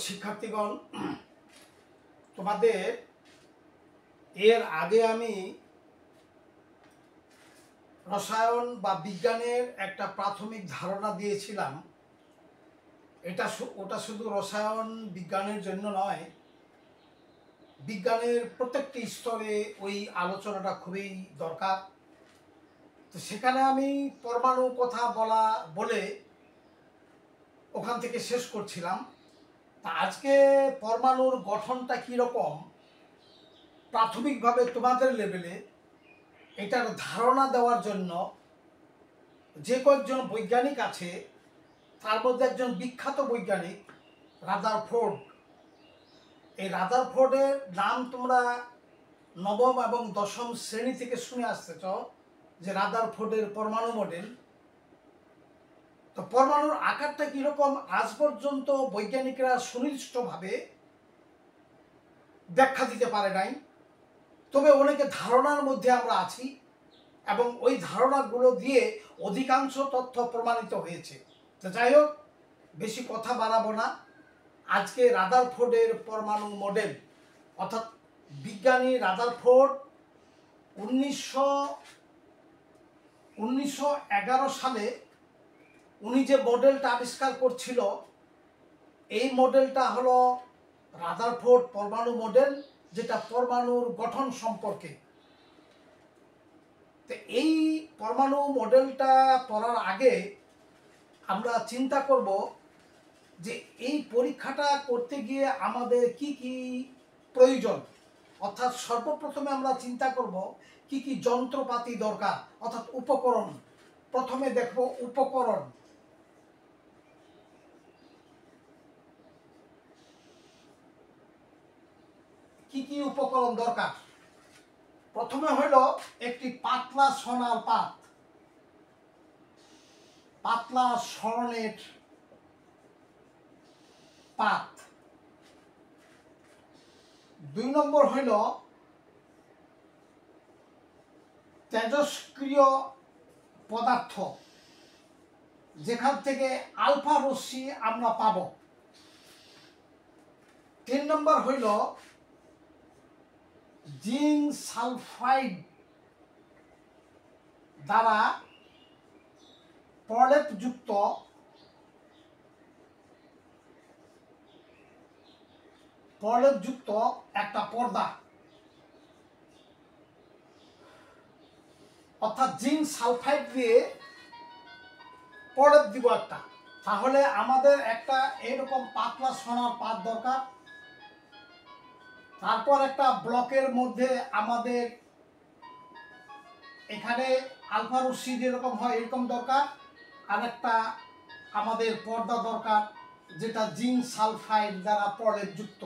শিক্ষার্থীগণ, তোমাদের এর আগে আমি রসায়ন বা বিজ্ঞানের একটা প্রাথমিক ধারণা দিয়েছিলাম। ওটা শুধু রসায়ন বিজ্ঞানের জন্য নয়, বিজ্ঞানের প্রত্যেকটি স্তরে ওই আলোচনাটা খুবই দরকার। তো সেখানে আমি পরমাণু কথা বলে ওখান থেকে শেষ করছিলাম। তা আজকে পরমাণুর গঠনটা কীরকম প্রাথমিকভাবে তোমাদের লেভেলে এটার ধারণা দেওয়ার জন্য যে কয়েকজন বৈজ্ঞানিক আছে তার মধ্যে একজন বিখ্যাত বৈজ্ঞানিক রাদারফোর্ড। এই রাদারফোর্ডের নাম তোমরা নবম এবং দশম শ্রেণী থেকে শুনে আসতেছ, যে রাদারফোর্ডের পরমাণু মডেল। তো পরমাণুর আকারটা কীরকম আজ পর্যন্ত বৈজ্ঞানিকরা সুনির্দিষ্টভাবে ব্যাখ্যা দিতে পারে নাই, তবে অনেকে ধারণার মধ্যে আমরা আছি এবং ওই ধারণাগুলো দিয়ে অধিকাংশ তথ্য প্রমাণিত হয়েছে। তো যাই হোক, বেশি কথা বাড়াবো না। আজকে রাদারফোর্ডের পরমাণু মডেল, অর্থাৎ বিজ্ঞানী রাদারফোর্ড 1911 সালে উনি যে মডেলটা আবিষ্কার করছিল, এই মডেলটা হলো রাদারফোর্ড পরমাণু মডেল, যেটা পরমাণুর গঠন সম্পর্কে। তো এই পরমাণু মডেলটা পড়ার আগে আমরা চিন্তা করব যে এই পরীক্ষাটা করতে গিয়ে আমাদের কি কি প্রয়োজন। অর্থাৎ সর্বপ্রথমে আমরা চিন্তা করব কি কি যন্ত্রপাতি দরকার, অর্থাৎ উপকরণ। প্রথমে দেখব উপকরণ। কি কি উপকরণ দরকার? প্রথমে হইল একটি পাতলা সোনার পাত, পাতলা স্বর্ণের পাত। 2 নম্বর হইল তেজস্ক্রিয় পদার্থ, যেখান থেকে আলফা রশ্মি আমরা পাব। 3 নম্বর হইল জিঙ্ক সালফাইড দ্বারা প্রলেপযুক্ত একটা পর্দা, অর্থাৎ জিঙ্ক সালফাইড দিয়ে প্রলেপ দিব একটা। তাহলে আমাদের একটা এরকম পাতলা সোনার পাত দরকার। তারপর একটা ব্লকের মধ্যে আমাদের এখানে আলফা রশ্মি যেরকম হয় এরকম দরকার, আর একটা আমাদের পর্দা দরকার, যেটা জিঙ্ক সালফাইড দ্বারা প্রলেপযুক্ত।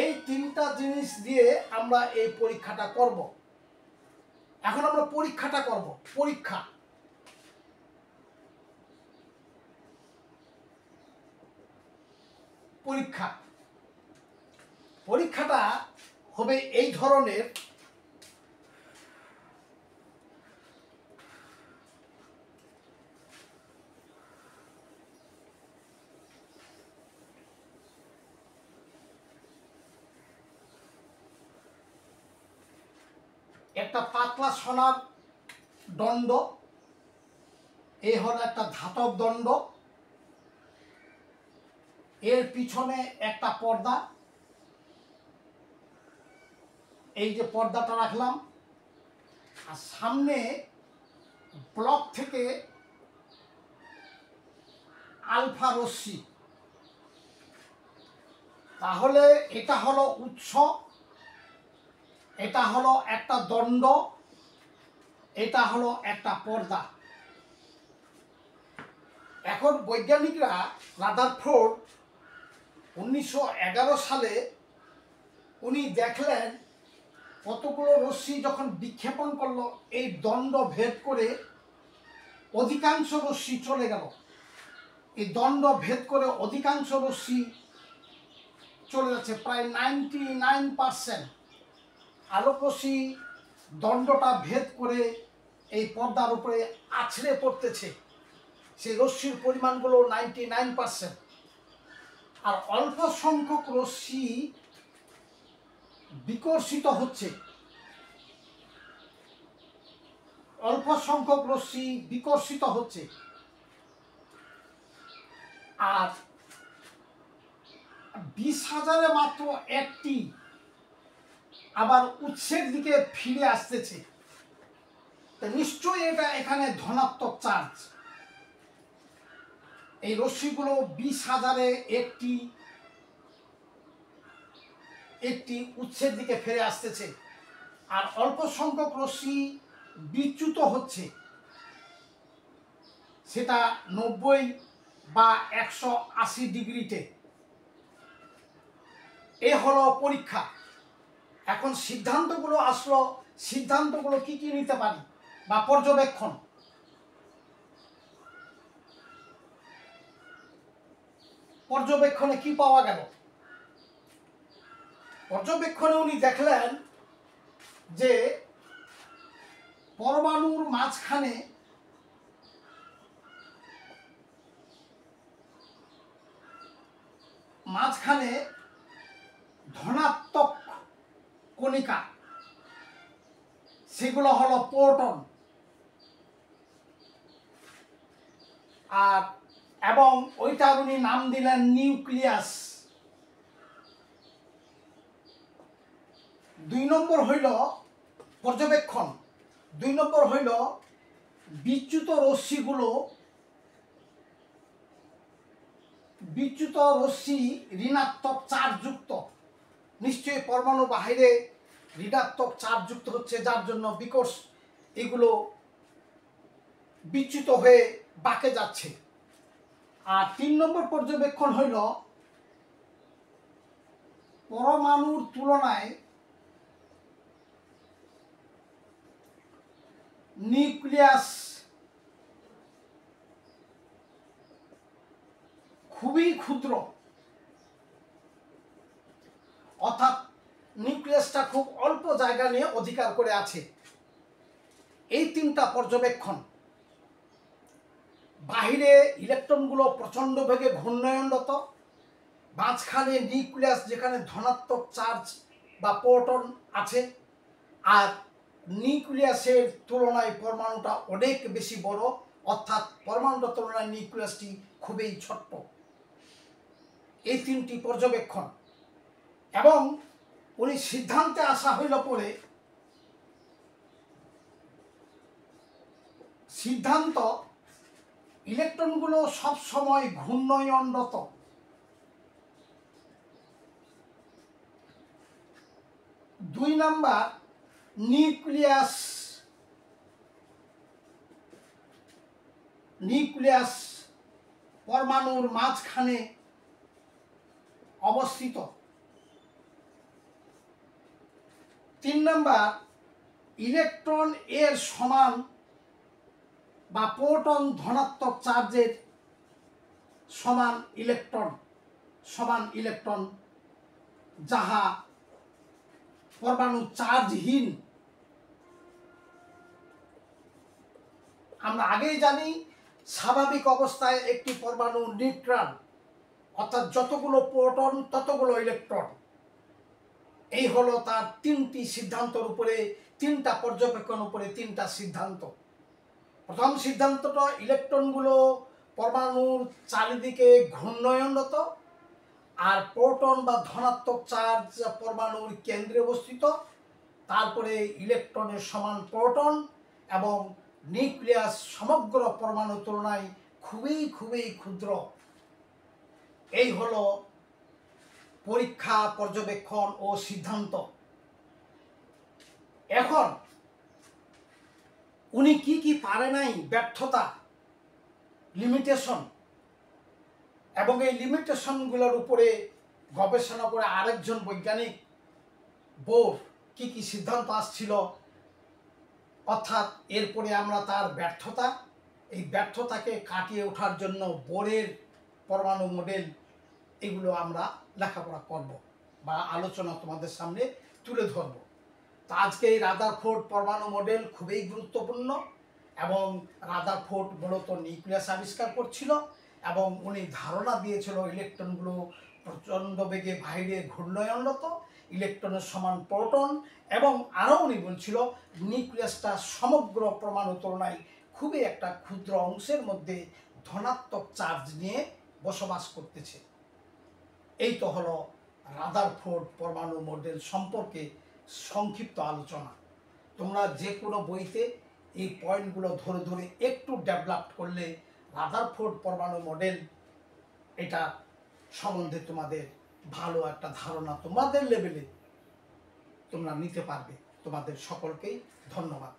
এই 3টা জিনিস দিয়ে আমরা এই পরীক্ষাটা করব। এখন আমরা পরীক্ষাটা করব। পরীক্ষাটা হবে এই ধরনের। একটা পাতলা সোনার দণ্ড, এই হলো একটা ধাতব দণ্ড, এর পিছনে একটা পর্দা, এই যে পর্দাটা রাখলাম, আর সামনে ব্লক থেকে আলফা রশ্মি। তাহলে এটা হলো উৎস, এটা হলো একটা দণ্ড, এটা হলো একটা পর্দা। এখন বৈজ্ঞানিকরা রাদারফোর্ড 1911 সালে উনি দেখলেন কতগুলো রশ্মি যখন বিক্ষেপণ করলো, এই দণ্ড ভেদ করে অধিকাংশ রশ্মি চলে গেল। এই দণ্ড ভেদ করে অধিকাংশ রশ্মি চলে যাচ্ছে, প্রায় 99% আলোক রশ্মি দণ্ডটা ভেদ করে এই পর্দার উপরে আছড়ে পড়তেছে। সেই রশ্মির পরিমাণগুলো 99%। আর অল্প সংখ্যক রশ্মি বিকর্ষিত হচ্ছে, অল্প সংখ্যক রশ্মি বিকর্ষিত হচ্ছে, আর 20,000-এ মাত্র একটি আবার উৎসের দিকে ফিরে আসতেছে। নিশ্চয়ই এটা এখানে ধনাত্মক চার্জ। এই রশ্মিগুলো 20,000-এ একটি উৎসের দিকে ফিরে আসতেছে, আর অল্প সংখ্যক রশ্মি বিচ্যুত হচ্ছে, সেটা 90 বা 180 ডিগ্রিতে। এ হলো পরীক্ষা। এখন সিদ্ধান্তগুলো আসলো, সিদ্ধান্তগুলো কি কি নিতে পারি বা পর্যবেক্ষণ। পর্যবেক্ষণে কি পাওয়া গেল? পর্যবেক্ষণে উনি দেখলেন যে পরমাণুর মাঝখানে ধনাত্মক কণিকা, সেগুলো হলো প্রোটন, আর এবং ওইটার উনি নাম দিলেন নিউক্লিয়াস। 2 নম্বর হইল পর্যবেক্ষণ। 2 নম্বর হইল বিচ্যুত রশ্মি ঋণাত্মক চার্জযুক্ত। নিশ্চয়ই পরমাণু বাহিরে ঋণাত্মক চার্জযুক্ত হচ্ছে, যার জন্য এগুলো বিচ্যুত হয়ে বাঁকে যাচ্ছে। আর 3 নম্বর পর্যবেক্ষণ হইল পরমাণুর তুলনায় নিউক্লিয়াস খুবই ক্ষুদ্র, অর্থাৎ নিউক্লিয়াসটা খুব অল্প জায়গা নিয়ে অধিকার করে আছে। এই 3টা পর্যবেক্ষণ। বাহিরে ইলেকট্রনগুলো প্রচণ্ড বেগে ঘূর্ণয়নরত, মাঝখানে নিউক্লিয়াস যেখানে ধনাত্মক চার্জ বা প্রোটন আছে, আর নিউক্লিয়াসের তুলনায় পরমাণুটা অনেক বেশি বড়, অর্থাৎ পরমাণুটার তুলনায় নিউক্লিয়াসটি খুবই ছোট্ট। এই 3টি পর্যবেক্ষণ। এবং উনি সিদ্ধান্তে আসা হইল পরে, সিদ্ধান্ত ইলেকট্রনগুলো সব সময় ঘূর্ণয়নরত। 2 নাম্বার নিউক্লিয়াস পরমাণুর মাঝখানে অবস্থিত। 3 নাম্বার ইলেকট্রন এর সমান বা প্রোটন ধনাত্মক চার্জের সমান ইলেকট্রন, যাহা পরমাণু চার্জহীন। আমরা আগেই জানি স্বাভাবিক অবস্থায় একটি পরমাণু নিউট্রাল, অর্থাৎ যতগুলো প্রোটন ততগুলো ইলেকট্রন। এই হলো তার 3টি সিদ্ধান্তের উপরে, 3টা পর্যবেক্ষণ উপরে 3টা সিদ্ধান্ত। প্রথম সিদ্ধান্তটা ইলেকট্রনগুলো পরমাণুর চারিদিকে ঘূর্ণয়নরত, আর প্রোটন বা ধনাত্মক চার্জ পরমাণুর কেন্দ্রে অবস্থিত। তারপরে ইলেকট্রনের সমান প্রোটন, এবং নিউক্লিয়াস সমগ্র পরমাণুর তুলনায় খুবই খুবই ক্ষুদ্র। এই হলো পরীক্ষা, পর্যবেক্ষণ ও সিদ্ধান্ত। এখন উনি কি কি পারে নাই, ব্যর্থতা, লিমিটেশন, এবং এই লিমিটেশনগুলোর উপরে গবেষণা করে আরেকজন বৈজ্ঞানিক বোর কি কি সিদ্ধান্ত আসছিল, অর্থাৎ এরপরে আমরা তার ব্যর্থতা, এই ব্যর্থতাকে কাটিয়ে ওঠার জন্য বোরের পরমাণু মডেল, এগুলো আমরা লেখাপড়া করব বা আলোচনা তোমাদের সামনে তুলে ধরব। তো আজকে এই রাদারফোর্ড পরমাণু মডেল খুবই গুরুত্বপূর্ণ। এবং রাদারফোর্ড মূলত নিউক্লিয়াস আবিষ্কার করছিল এবং উনি ধারণা দিয়েছিল ইলেকট্রনগুলো প্রচণ্ড বেগে বাইরে ঘূর্ণয়নরত, ইলেকট্রনের সমান প্রোটন, এবং আরও উনি বলছিল নিউক্লিয়াসটা সমগ্র পরমাণু তুলনায় খুবই একটা ক্ষুদ্র অংশের মধ্যে ধনাত্মক চার্জ নিয়ে বসবাস করতেছে। এই তো হলো রাদারফোর্ড পরমাণু মডেল সম্পর্কে সংক্ষিপ্ত আলোচনা। তোমরা যে কোনো বইতে এই পয়েন্টগুলো ধরে ধরে একটু ডেভেলপ করলে রাদারফোর্ড পরমাণু মডেল এটা সম্বন্ধে তোমাদের ভালো একটা ধারণা তোমাদের লেভেলে তোমরা নিতে পারবে। তোমাদের সকলকেই ধন্যবাদ।